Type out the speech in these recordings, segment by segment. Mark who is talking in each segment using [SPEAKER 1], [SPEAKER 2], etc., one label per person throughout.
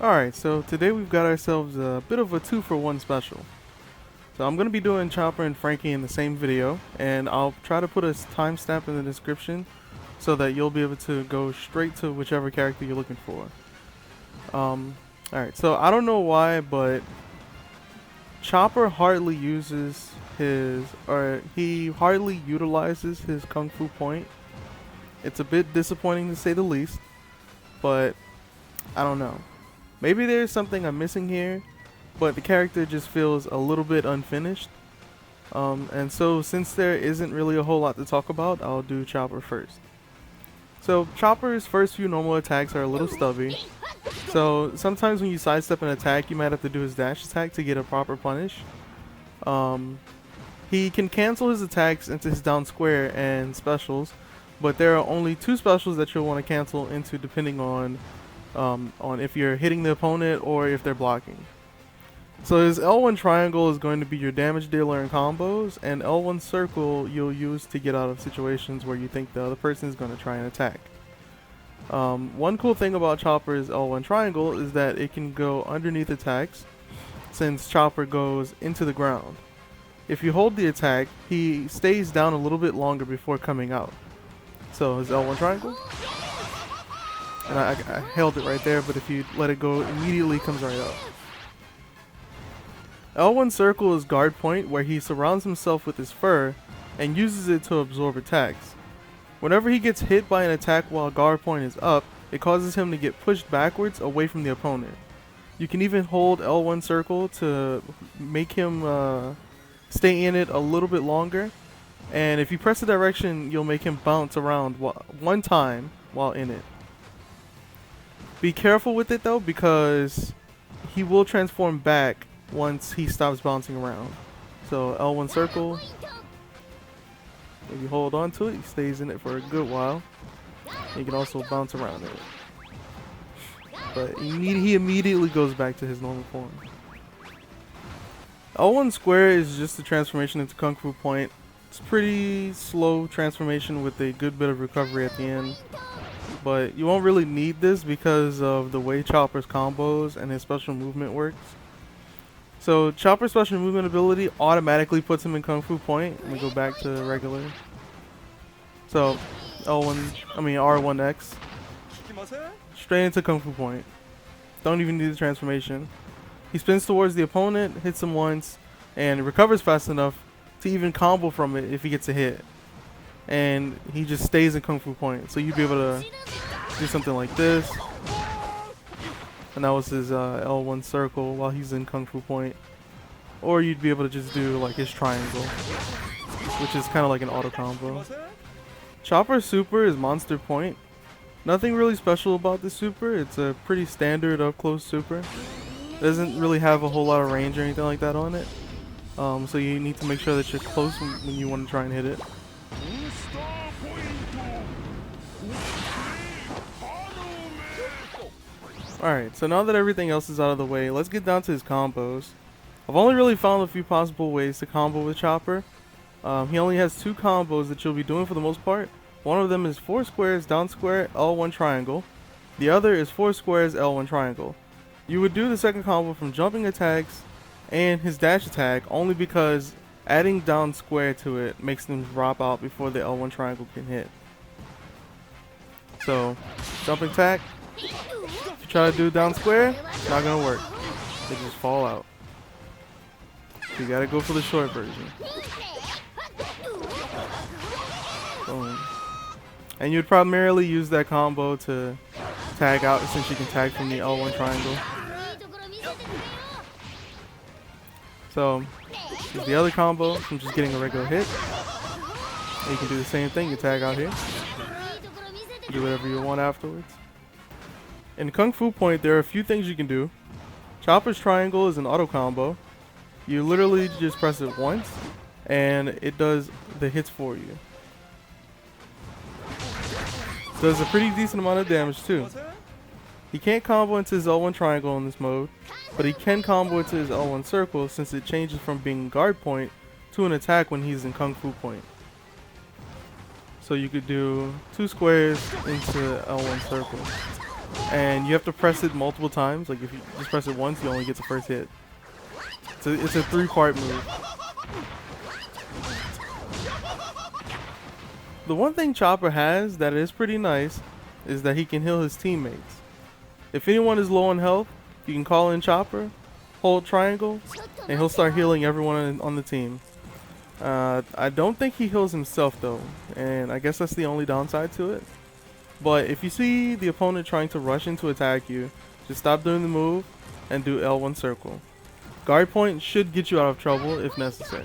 [SPEAKER 1] Alright, so today we've got ourselves a bit of a 2-for-1 special. So I'm going to be doing Chopper and Franky in the same video, and I'll try to put a timestamp in the description so that you'll be able to go straight to whichever character you're looking for. Alright, so I don't know why, but Chopper hardly uses he hardly utilizes his Kung Fu point. It's a bit disappointing to say the least, but I don't know. Maybe there's something I'm missing here, but the character just feels a little bit unfinished. And so since there isn't really a whole lot to talk about, I'll do Chopper first. So Chopper's first few normal attacks are a little stubby. So sometimes when you sidestep an attack, you might have to do his dash attack to get a proper punish. He can cancel his attacks into his down square and specials, but there are only 2 specials that you'll want to cancel into depending on if you're hitting the opponent or if they're blocking. So his L1 triangle is going to be your damage dealer in combos, and L1 circle you'll use to get out of situations where you think the other person is going to try and attack. One cool thing about Chopper's L1 triangle is that it can go underneath attacks, since Chopper goes into the ground. If you hold the attack, he stays down a little bit longer before coming out. So his L1 triangle. And I held it right there, but if you let it go, immediately comes right up. L1 circle is guard point, where he surrounds himself with his fur and uses it to absorb attacks. Whenever he gets hit by an attack while guard point is up, it causes him to get pushed backwards away from the opponent. You can even hold L1 circle to make him stay in it a little bit longer, and if you press the direction, you'll make him bounce around one time while in it. Be careful with it though, because he will transform back once he stops bouncing around. So L1 circle, if you hold on to it, he stays in it for a good while. You can also bounce around it. But he immediately goes back to his normal form. L1 square is just a transformation into Kung Fu point. It's pretty slow transformation with a good bit of recovery at the end. But you won't really need this because of the way Chopper's combos and his special movement works. So Chopper's special movement ability automatically puts him in Kung Fu point. Let me go back to regular. So R1X. Straight into Kung Fu point. Don't even need the transformation. He spins towards the opponent, hits him once, and recovers fast enough to even combo from it if he gets a hit. And he just stays in Kung Fu point. So you'd be able to do something like this. And that was his L1 circle while he's in Kung Fu point. Or you'd be able to just do like his triangle, which is kind of like an auto combo. Chopper's super is monster point. Nothing really special about this super. It's a pretty standard up close super. Doesn't really have a whole lot of range or anything like that on it. So you need to make sure that you're close when you want to try and hit it. Alright, so now that everything else is out of the way, let's get down to his combos. I've only really found a few possible ways to combo with Chopper. He only has 2 combos that you'll be doing for the most part. One of them is 4 squares, down square, L1 triangle. The other is 4 squares, L1 triangle. You would do the second combo from jumping attacks and his dash attack only because adding down square to it makes them drop out before the L1 triangle can hit. So, jumping attack. If you try to do down square, it's not gonna work. They just fall out. So you gotta go for the short version. Boom. And you'd primarily use that combo to tag out since you can tag from the L1 triangle. So, here's the other combo from just getting a regular hit. And you can do the same thing, you tag out here. Do whatever you want afterwards. In Kung Fu point, there are a few things you can do. Chopper's triangle is an auto combo. You literally just press it once, and it does the hits for you. Does a pretty decent amount of damage too. He can't combo into his L1 triangle in this mode, but he can combo into his L1 circle since it changes from being guard point to an attack when he's in Kung Fu point. So you could do 2 squares into L1 circle. and you have to press it multiple times. Like if you just press it once, you only get the first hit. So it's a 3-part move. The one thing Chopper has that is pretty nice is that he can heal his teammates. If anyone is low on health, you can call in Chopper, hold triangle, and he'll start healing everyone on the team. I don't think he heals himself though, and I guess that's the only downside to it. But if you see the opponent trying to rush in to attack you, just stop doing the move and do L1 circle. Guard point should get you out of trouble if necessary.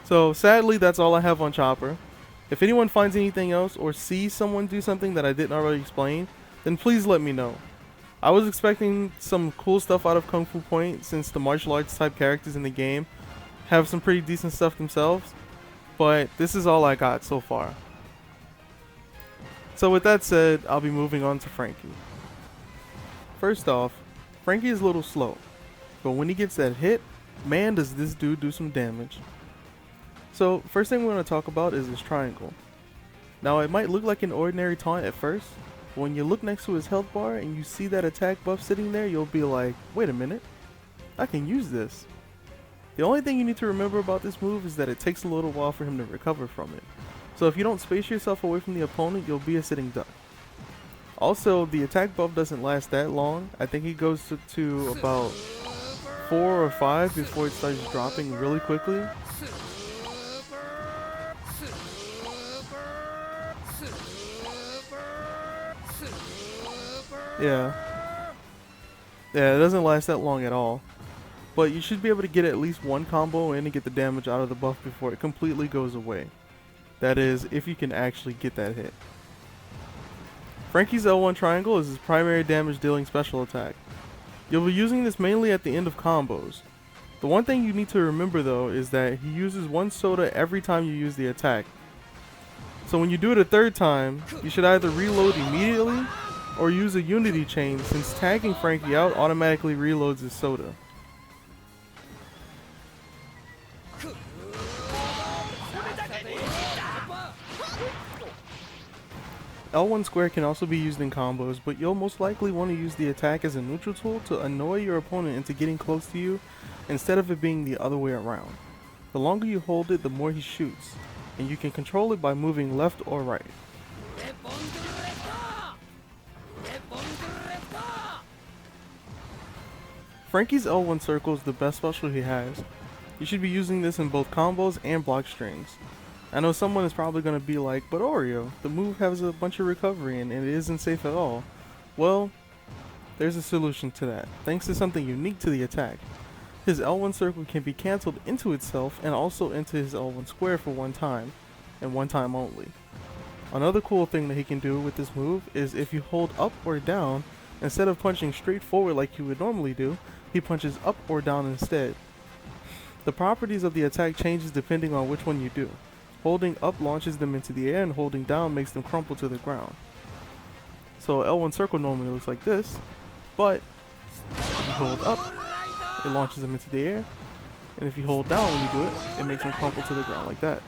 [SPEAKER 1] So sadly, that's all I have on Chopper. If anyone finds anything else or sees someone do something that I didn't already explain, then please let me know. I was expecting some cool stuff out of Kung Fu Point since the martial arts type characters in the game have some pretty decent stuff themselves, but this is all I got so far. So with that said, I'll be moving on to Franky. First off, Franky is a little slow, but when he gets that hit, man does this dude do some damage. So first thing we're going to talk about is his triangle. Now it might look like an ordinary taunt at first, but when you look next to his health bar and you see that attack buff sitting there, you'll be like, wait a minute, I can use this. The only thing you need to remember about this move is that it takes a little while for him to recover from it. So if you don't space yourself away from the opponent, you'll be a sitting duck. Also, the attack buff doesn't last that long. I think it goes to about 4 or 5 before it starts dropping really quickly. Yeah, it doesn't last that long at all. But you should be able to get at least one combo in and get the damage out of the buff before it completely goes away. That is, if you can actually get that hit. Franky's L1 triangle is his primary damage dealing special attack. You'll be using this mainly at the end of combos. The one thing you need to remember though is that he uses 1 soda every time you use the attack. So when you do it a third time, you should either reload immediately or use a unity chain, since tagging Franky out automatically reloads his soda. L1 square can also be used in combos, but you'll most likely want to use the attack as a neutral tool to annoy your opponent into getting close to you instead of it being the other way around. The longer you hold it, the more he shoots, and you can control it by moving left or right. Franky's L1 circle is the best special he has. You should be using this in both combos and block strings. I know someone is probably going to be like, but Oreo, the move has a bunch of recovery and it isn't safe at all. Well, there's a solution to that, thanks to something unique to the attack. His L1 circle can be cancelled into itself and also into his L1 square for one time, and one time only. Another cool thing that he can do with this move is if you hold up or down, instead of punching straight forward like you would normally do, he punches up or down instead. The properties of the attack changes depending on which one you do. Holding up launches them into the air and holding down makes them crumple to the ground. So L1 circle normally looks like this, but if you hold up, it launches them into the air, and if you hold down when you do it, it makes them crumple to the ground like that.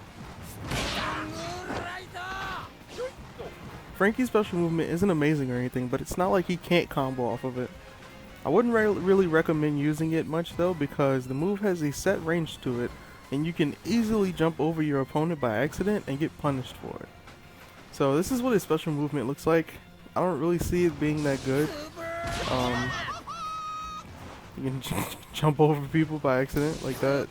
[SPEAKER 1] Franky's special movement isn't amazing or anything, but it's not like he can't combo off of it. I wouldn't really recommend using it much though, because the move has a set range to it, and you can easily jump over your opponent by accident and get punished for it. So this is what his special movement looks like. I don't really see it being that good. You can jump over people by accident like that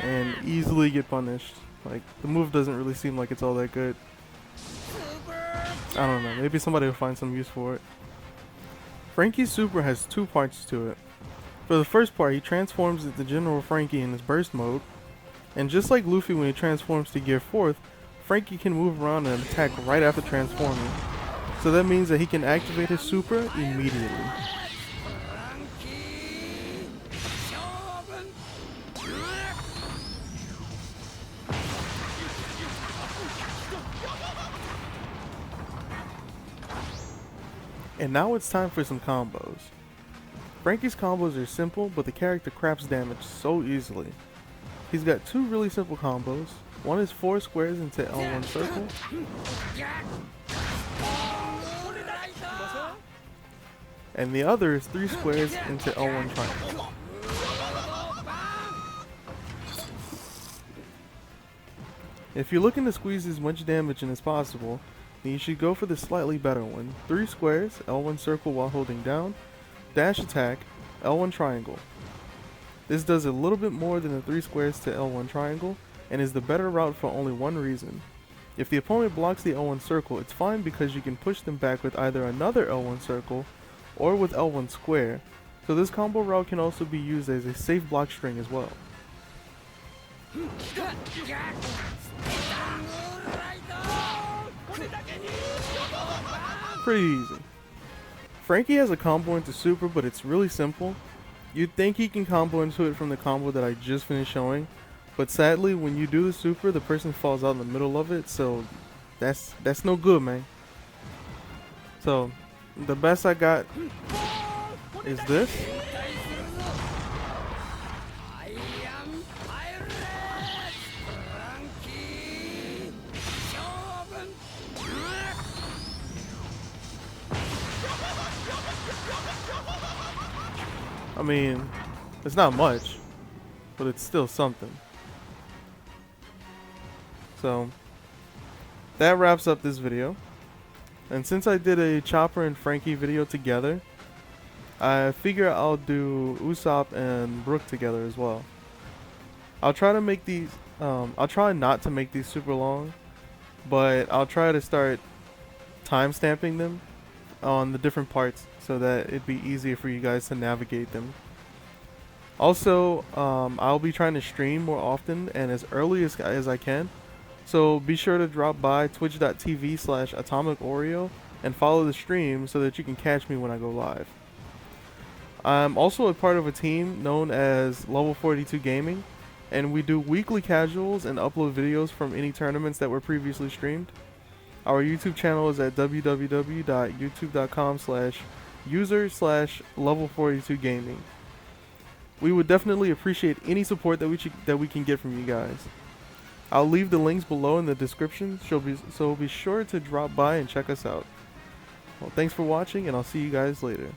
[SPEAKER 1] and easily get punished. Like, the move doesn't really seem like it's all that good. I don't know, maybe somebody will find some use for it. Franky's super has 2 parts to it. For the first part, he transforms into General Franky in his burst mode, and just like Luffy when he transforms to Gear 4th, Franky can move around and attack right after transforming. So that means that he can activate his super immediately. And now it's time for some combos. Franky's combos are simple, but the character craps damage so easily. He's got 2 really simple combos. One is 4 squares into L1 circle. and the other is 3 squares into L1 triangle. If you're looking to squeeze as much damage in as possible, then you should go for the slightly better one. 3 squares, L1 circle while holding down, dash attack, L1 triangle. This does a little bit more than the 3 squares to L1 triangle, and is the better route for only one reason. If the opponent blocks the L1 circle, it's fine because you can push them back with either another L1 circle or with L1 square, so this combo route can also be used as a safe block string as well. Pretty easy. Franky has a combo into super, but it's really simple. You'd think he can combo into it from the combo that I just finished showing, but sadly when you do the super, the person falls out in the middle of it, so that's no good, man. So the best I got is this. I mean, it's not much, but it's still something. So that wraps up this video. And since I did a Chopper and Franky video together, I figure I'll do Usopp and Brook together as well. I'll try to make these, I'll try not to make these super long, but I'll try to start timestamping them on the different parts so that it'd be easier for you guys to navigate them. Also, I'll be trying to stream more often and as early as I can. So be sure to drop by twitch.tv/AtomicOreo and follow the stream so that you can catch me when I go live. I'm also a part of a team known as Level 42 Gaming, and we do weekly casuals and upload videos from any tournaments that were previously streamed. Our YouTube channel is at www.youtube.com/user/level42gaming. We would definitely appreciate any support that we can get from you guys. I'll leave the links below in the description, so be sure to drop by and check us out. Well, thanks for watching, and I'll see you guys later.